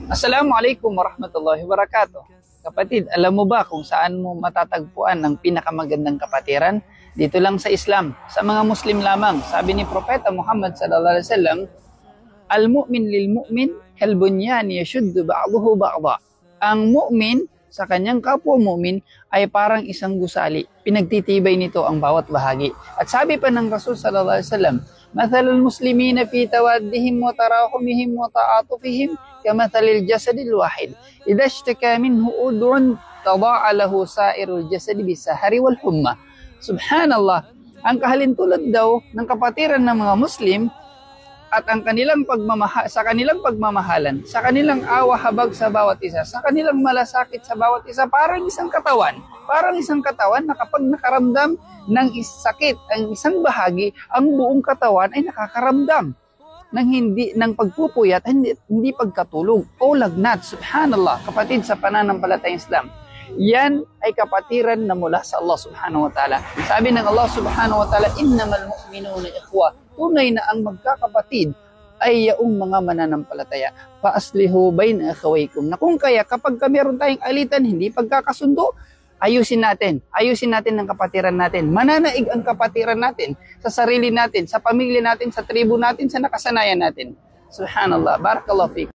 Assalamualaikum warahmatullahi wabarakatuh. Kapatid, alam mo ba kung saan mo matatagpuan ang pinakamagandang kapatiran? Dito lang sa Islam, sa mga Muslim lamang. Sabi ni Propeta Muhammad sallallahu alaihi wasallam, "Al-mu'min lil-mu'min kal-bunyan yashuddu ba'dahu ba'dha." Ang mu'min sa kanyang kapwa mu'min ay parang isang gusali. Pinagtitibay nito ang bawat bahagi. At sabi pa ng Rasul sallallahu alaihi wasallam, "Mathalul muslimina fi tawaddihim wa tarahumihim wa ta'atufihim kamathalil jasadil wahid. Idza ishtaka minhu ud'un tada'a lahu sa'irul jasadi bisahari wal humma." Subhanallah, ang kahalintulad daw ng kapatiran ng mga Muslim at ang kanilang sa kanilang pagmamahalan, sa kanilang awa habag sa bawat isa, sa kanilang malasakit sa bawat isa, parang isang katawan. Parang isang katawan na kapag nakaramdam ng sakit ang isang bahagi, ang buong katawan ay nakakaramdam ng pagpupuyat, hindi pagkatulog o lagnat. Subhanallah, kapatid sa pananampalatayang Islam. Yan ay kapatiran na mula sa Allah subhanahu wa ta'ala. Sabi ng Allah subhanahu wa ta'ala, "Innamal mu'minuna ikhwa." Tunay na ang magkakapatid ay yaong mga mananampalataya. "Fa-aslihu bayna akhawaykum." Na kung kaya kapag meron tayong alitan, hindi pagkakasundo, ayusin natin ang kapatiran natin. Mananaig ang kapatiran natin sa sarili natin, sa pamilya natin, sa tribo natin, sa nakasanayan natin. Subhanallah, barakallahu fiik.